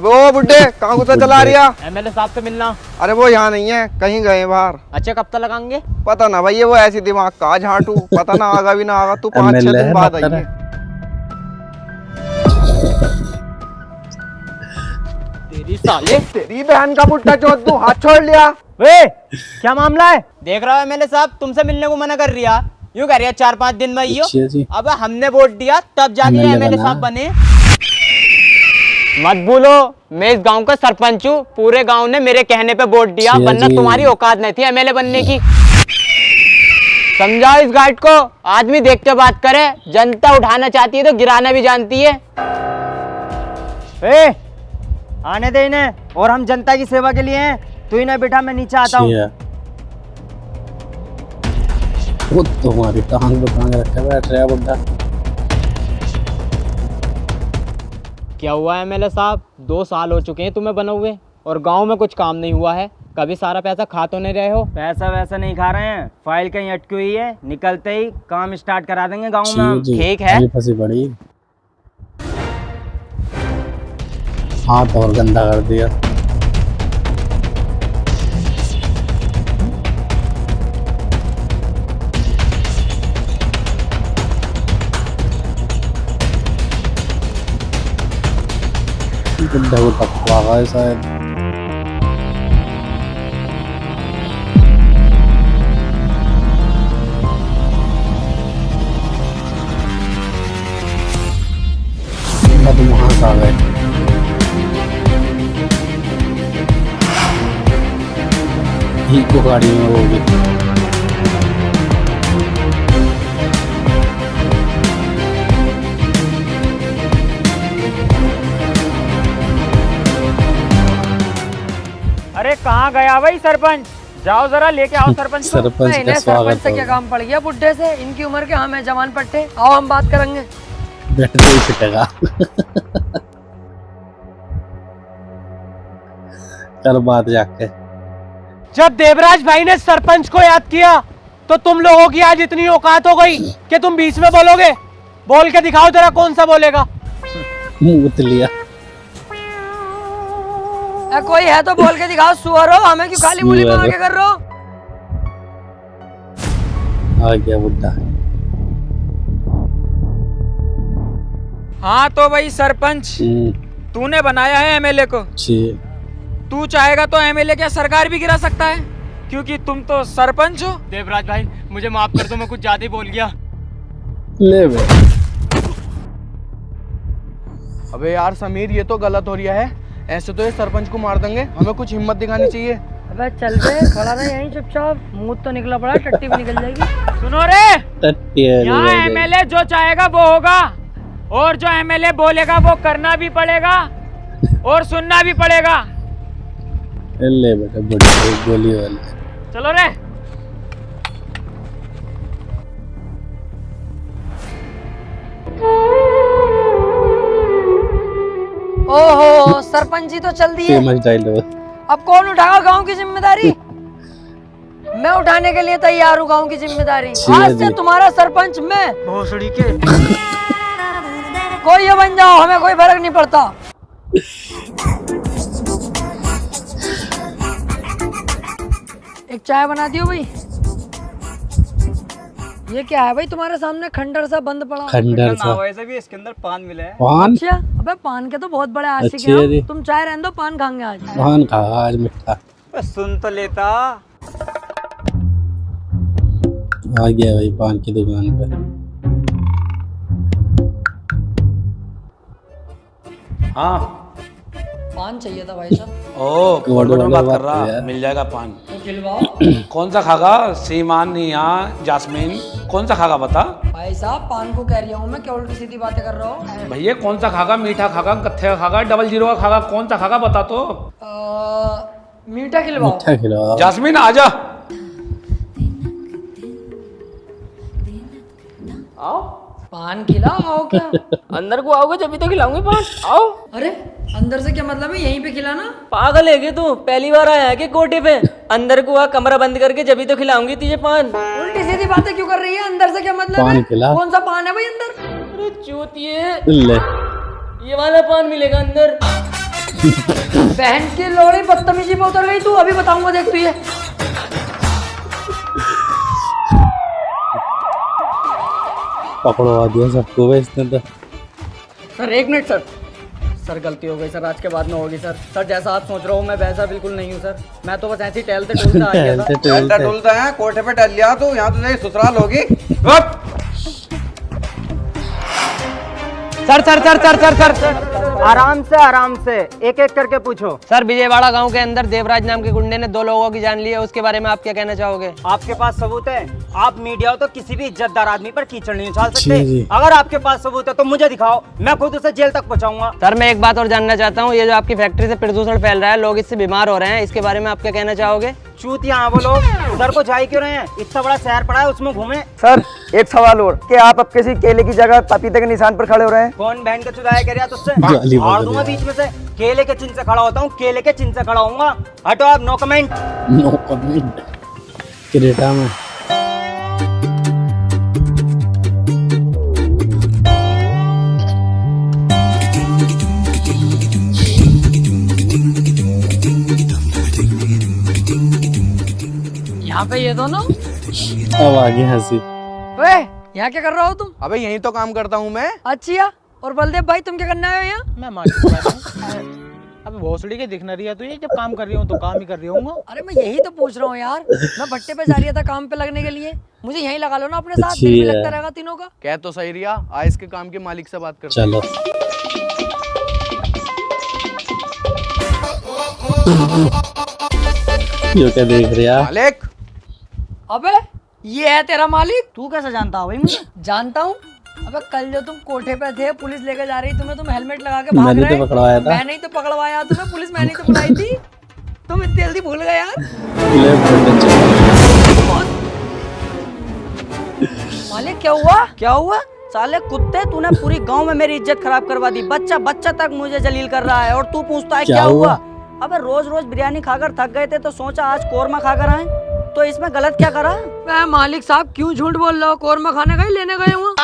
अबे ओ बुड्ढे कहाँ गुस्सा चला रही है? एमएलए साहब से मिलना। अरे वो यहाँ नहीं है, कहीं गए बाहर। अच्छा कब तक लगाएंगे? पता ना भाई, ये वो ऐसी दिमाग का झाटू, पता ना आगा भी ना आगा। तू 5-6 दिन बाद आइए। तेरी साले तेरी बहन का बुड्ढा चौथ, तू हाथ छोड़ लिया। वे क्या मामला है? देख रहा हो एमएलए साहब तुमसे मिलने को मना कर रिया, यूँ कर रही है 4-5 दिन में आइयो। अब हमने वोट दिया तब जाके एमएलए साहब बने। मत भूलो मैं इस गांव का सरपंच हूँ, पूरे गांव ने मेरे कहने पे वोट दिया, वरना तुम्हारी औकात नहीं थी एमएलए बनने की। समझाओ इस गाइड को, आदमी देख के बात करे। जनता उठाना चाहती है तो गिराना भी जानती है। ए, आने दे इन्हें, और हम जनता की सेवा के लिए हैं। तू इन्हें बिठा, मैं नीचे आता हूँ। वो तुम्हारी टांग पे टांग रखे बैठ रहा बुड्ढा। क्या हुआ एमएलए साहब, 2 साल हो चुके हैं तुम्हें बने हुए और गांव में कुछ काम नहीं हुआ है। कभी सारा पैसा खा तो नहीं रहे हो? पैसा वैसा नहीं खा रहे हैं, फाइल कहीं अटकी हुई है, निकलते ही काम स्टार्ट करा देंगे गांव में। ठीक है, फंसी पड़ी, हाथ और गंदा कर दिया। बुड्ढा को टपका है शायद। तुम वहां से आ गए। को गाड़ी में होगी। अरे कहाँ गया भाई सरपंच? जाओ जरा लेके आओ सरपंच को। सरपंच का स्वागत से क्या काम पड़ गया बुड्ढे से? इनकी उम्र के हम हैं जवान पट्टे। आओ हम बात करेंगे। बैठते ही पिटेगा। कर बात जाके। जब देवराज भाई ने सरपंच को याद किया तो तुम लोगों की आज इतनी औकात हो गई कि तुम बीच में बोलोगे? बोल के दिखाओ जरा, कौन सा बोलेगा? मुंह उत लिया। कोई है तो बोल के दिखाओ। सुअर हो, हमें क्यों खाली मुली मांग के कर रहे हो? आ गया बुड्ढा। हाँ तो भाई सरपंच, तूने बनाया है एमएलए को। तू चाहेगा तो एमएलए क्या सरकार भी गिरा सकता है, क्योंकि तुम तो सरपंच हो। देवराज भाई मुझे माफ कर दो, मैं कुछ ज्यादा ही बोल गया। ले बे। अबे यार समीर, ये तो गलत हो रहा है। ऐसे तो ये सरपंच को मार देंगे, हमें कुछ हिम्मत दिखानी चाहिए। अबे चल बे, खड़ा रह यहीं चुपचाप। मुंह तो निकला पड़ा, टट्टी भी निकल जाएगी। सुनो रे, यहाँ एमएलए जो चाहेगा वो होगा, और जो एमएलए बोलेगा वो करना भी पड़ेगा और सुनना भी पड़ेगा। ले बेटा बुड्ढे गोली वाले। चलो रे। ओहो, सरपंच जी तो चल दिए। Famous dialogue. अब कौन उठाएगा गांव की जिम्मेदारी? मैं उठाने के लिए तैयार हूँ गांव की जिम्मेदारी। आज से तुम्हारा सरपंच मैं। भोसड़ी के कोई ये बन जाओ, हमें कोई फर्क नहीं पड़ता। एक चाय बना दियो भाई। ये क्या है भाई तुम्हारे सामने? खंडर सा बंद पड़ा। खंडर सा। वैसे भी इसके अंदर पान मिला है। पान? अच्छा, अबे पान के तो बहुत बड़े आशिक हैं। तुम चाय रहने दो, पान खाएंगे आज। पान खा आज मिठा। सुन तो लेता। आ गया भाई पान की दुकान पे। हाँ पान चाहिए था भाई साहब। ओ कौन बात कर रहा? मिल जाएगा पान। तो खिलवाओ। कौन सा खागा? सीमान या जास्मीन, कौन सा खागा बता? भाई साहब पान को कह रहा हूँ मैं, क्या उल्टी सीधी बातें कर रहा हूँ? भैया कौन सा खागा? मीठा खागा, कत्थे का खागा, 00 का खागा, कौन सा खागा बता तो। मीठा खिलवाओ। मीठा खिलवाओ। जास्मीन आजा। आओ पान खिलाओ। क्या अंदर को आओगे जब तो खिलाऊंगी पान। आओ। अरे अंदर से क्या मतलब है? यहीं पे खिलाना। पागल है क्या तू? पहली बार आया है कि कोटे पे? अंदर को आ, कमरा बंद करके जब तो खिलाऊंगी तुझे पान। उल्टी सीधी बातें क्यों कर रही है? अंदर से क्या मतलब पान है? खिला। कौन सा पान है भाई अंदर? अरे चूतिए, ले ये वाला पान मिलेगा अंदर। बहन की लोड़ी बदतमीजी में उतर गई तू, अभी बताऊंगा देख तू ये। पकड़वा दिया सबको बे इसने तो। सर एक मिनट सर। सर गलती हो गई सर, आज के बाद में होगी सर। सर जैसा आप सोच रहे हो मैं वैसा बिल्कुल नहीं हूँ सर। मैं तो बस ऐसे ही टहलते टहलते आ गया था। टहलता टहलता है कोठे पे टहल लिया तो यहाँ तुझे ससुराल होगी। Sir sir sir sir sir sir sir आराम से एक एक करके पूछो। सर विजयवाड़ा गांव के अंदर देवराज नाम के गुंडे ने 2 लोगों की जान ली है, उसके बारे में आप क्या कहना चाहोगे? आपके पास सबूत है? आप मीडिया हो तो किसी भी इज्जतदार आदमी पर कीचड़ नहीं उछाल जी, सकते। जी। अगर आपके पास सबूत है तो मुझे दिखाओ, मैं खुद उसे जेल तक पहुंचाऊंगा। सर मैं एक बात और जानना चाहता हूँ, ये जो आपकी फैक्ट्री से प्रदूषण फैल रहा है, लोग इससे बीमार हो रहे हैं, इसके बारे में आप क्या कहना चाहोगे? चूतिया वो लोग उधर को जा ही क्यों रहे हैं? इतना बड़ा शहर पड़ा है उसमें घूमे। सर एक सवाल और कि आप अब किसी केले की जगह पपीते के निशान पर खड़े हो रहे हैं। कौन बहन का चुराया कर रहा तुझसे? गाली मार बक दूंगा रही है। बीच में से। केले के चिन्ह से खड़ा होता हूँ, केले के चिन्ह से खड़ा होऊंगा। हटो आप, no comment. No comment. Creta में यहाँ पे ये दोनों। अब आगे हंसी। ओए यहाँ क्या कर रहे हो तुम? अबे यही तो काम करता हूँ मैं। अच्छा, और बलदेव भाई तुम क्या करने आए हो यहाँ? मैं मालूम अब भोसड़ी के दिखना रही है तुझे, जब काम कर रही हूँ तो काम ही कर रही हूँ। अरे मैं यही तो पूछ रहा हूँ यार, मैं भट्टे पे जा रही था काम पे लगने के लिए, मुझे यहीं लगा लो ना अपने साथ, अच्छी दिल भी है। लगता रहेगा तीनों का। कह तो सही रिया, आज इसके काम के मालिक से बात करते हैं। चलो यो क्या देख रहे हैं? मालिक अबे ये है तेरा मालिक? तू कैसे जानता है भाई मुझे? जानता हूँ। अबे कल जो तुम कोठे पे थे, पुलिस लेकर जा रही तुम्हें, तुम हेलमेट लगा के भाग मैंने रहे। तो पकड़वाया था। मैंने ही तो पकड़वाया तुम्हें, पुलिस मैंने ही तो बुलाई थी। तुम इतनी जल्दी भूल गए यार। ले फोटो चलो। मालिक क्या हुआ? क्या हुआ? साले कुत्ते, तूने पूरी गांव में मेरी इज्जत खराब करवा दी। बच्चा बच्चा तक मुझे जलील कर रहा है और तू पूछता है क्या हुआ? अबे रोज रोज बिरयानी खाकर थक गए थे तो सोचा आज कोरमा खाकर आए, तो इसमें गलत क्या करा? मैं मालिक साहब क्यों झूठ बोल रहे हो? कोरमा खाने गए, लेने गए हूँ।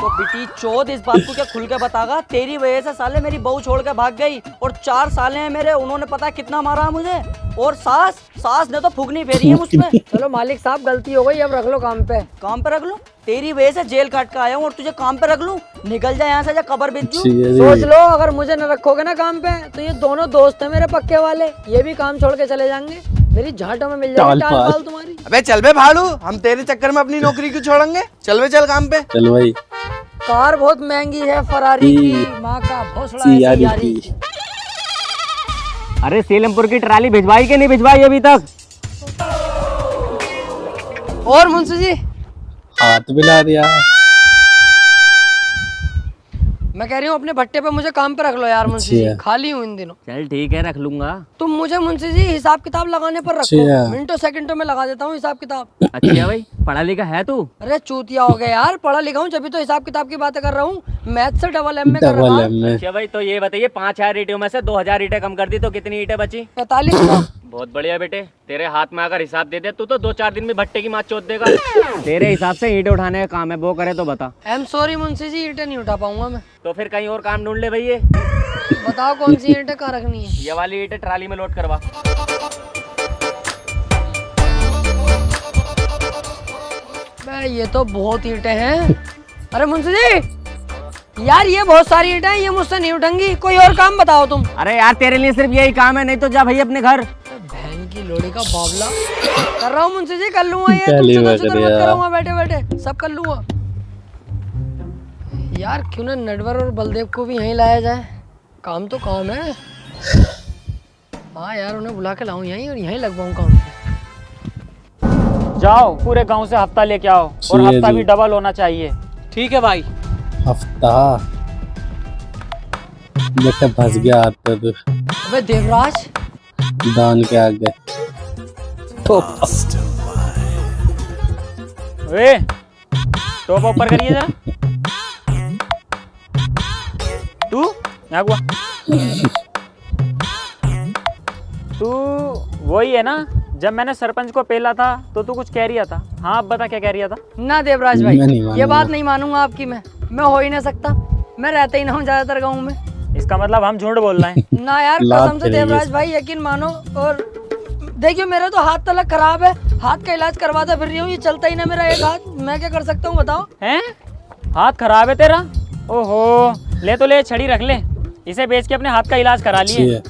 तो बेटी चोद इस बात को क्या खुल के बतागा? तेरी वजह से साले मेरी बहू छोड़ के भाग गई और 4 साले हैं मेरे, उन्होंने पता है कितना मारा मुझे। और सास ने तो फुगनी फेरी है मुझ पे। चलो मालिक साहब गलती हो गई, अब रख लो काम पे। काम पे रख लो? तेरी वजह से जेल काट के आया हूँ और तुझे काम पे रख लूं? निकल जाए यहाँ से, जा कब्र बिछ जू। सोच लो अगर मुझे न रखोगे ना काम पे तो ये दोनों दोस्त हैं मेरे पक्के वाले, ये भी काम छोड़ के चले जाएंगे। मेरी झाटों में मिल जाएगी टाल पाल तुम्हारी। अबे चल बे भाड़ू, हम तेरे चक्कर में अपनी नौकरी क्यों छोड़ेंगे? चल बे चल काम पे। चल भाई। कार बहुत महंगी है फरारी की, माँ का भोसड़ा है सियारी सियारी की। की। अरे सीलमपुर की ट्राली भिजवाई के नहीं भिजवाई अभी तक? और मुंशी जी हाथ मिला दिया। मैं कह रही हूँ अपने भट्टे पे मुझे काम पे रख लो यार मुंशी जी, खाली हूँ इन दिनों। चल ठीक है, रख लूंगा। तुम मुझे मुंशी जी हिसाब किताब लगाने पर रखो, मिनटों सेकंडों में लगा देता हूँ हिसाब किताब। अच्छा भाई, पढ़ा लिखा है तू? अरे चूतिया हो गया यार, पढ़ा लिखा हूँ जब तो हिसाब किताब की बातें कर रहा हूँ। मैथ से डबल एम में कर रहा हूँ। अच्छा भाई, तो ये बताइए 5000 ईंटों में से 2000 ईंटें कम कर दी तो कितनी ईंटें बची? 45। बहुत बढ़िया बेटे, तेरे हाथ में अगर हिसाब दे दे तू तो 2-4 दिन में भट्टे की माँ चोद देगा। तेरे हिसाब से ईंटें उठाने का काम है, वो करे तो बता। I am sorry Munshi ji, ईंटें नहीं उठा पाऊंगा मैं। तो फिर कहीं और काम ढूंढ ले भैया। बताओ कौन सी ईंटें कहाँ रखनी है? ये वाली ईंटें ट्राली में लोड करवा। ये तो बहुत ईंटें हैं। अरे मुंशी जी यार ये बहुत सारी ईंटें हैं, ये मुझसे नहीं उठेंगी, कोई और काम बताओ तुम। अरे यार तेरे लिए सिर्फ यही काम है, नहीं तो जा भाई अपने घर। बहन की लोड़ी का बावला। कर रहा हूँ मुंशी जी, कर लूंगा ये, पहली तुम बार चुदर कर मत दिया। करूंगा, बैठे बैठे सब कर लूंगा। यार क्यों ना नटवर और बलदेव को भी यहीं लाया जाए, काम तो काम है। हाँ यार उन्हें बुला के लाऊं यहीं और यहीं लगवाऊं काम पे। जाओ पूरे गांव से हफ्ता लेके आओ, और जी, हफ्ता जी। भी डबल होना चाहिए। ठीक है भाई। हफ्ता बेटा फंस गया आता तो अबे देवराज दान के आगे। वे टोप ऊपर करिए जा। तू यहाँ हुआ, तू वही है ना जब मैंने सरपंच को पेला था तो तू कुछ कह रिया था? हाँ अब बता क्या कह रिया था? ना देवराज भाई, मैं नहीं ये मानूंगा। बात नहीं मानूंगा आपकी। मैं हो ही नहीं सकता, मैं रहता ही ना हूँ ज्यादातर गाँव में। इसका मतलब हम झूठ बोल रहे हैं। ना यार लात कसम से करेगी। देवराज भाई यकीन मानो। और देखियो मेरा तो हाथ तलक खराब है, हाथ का इलाज करवाता फिर रही हूँ, ये चलता ही ना मेरा एक हाथ, मैं क्या कर सकता हूँ बताओ। हैं? हाथ खराब है तेरा? ओहो, ले तो ले, छड़ी रख ले, इसे बेच के अपने हाथ का इलाज करा लिए। अच्छी है।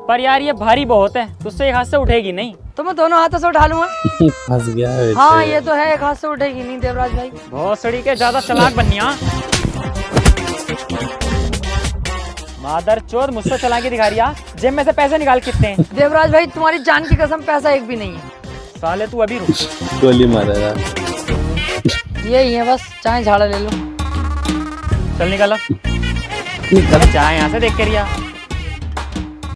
पर यार ये भारी बहुत है, तुझसे एक हाथ से उठेगी नहीं। तो मैं दोनों हाथों से उठा लूंगा। फंस गया है वैसे। हाँ ये तो है, एक हाथ से उठेगी नहीं देवराज भाई। बहुत सड़ी के ज्यादा चालाक बनिया। मादर चोद मुझसे चालाकी दिखा रही है। जेब में से पैसे निकाल कितने हैं? देवराज भाई तुम्हारी जान की कसम पैसा एक भी नहीं है। साले तू अभी रुक। गोली मारेगा। यही है बस, चाहे झाड़ा ले लो। चल निकाला, निकल। चाहे यहाँ से देख कर रिया।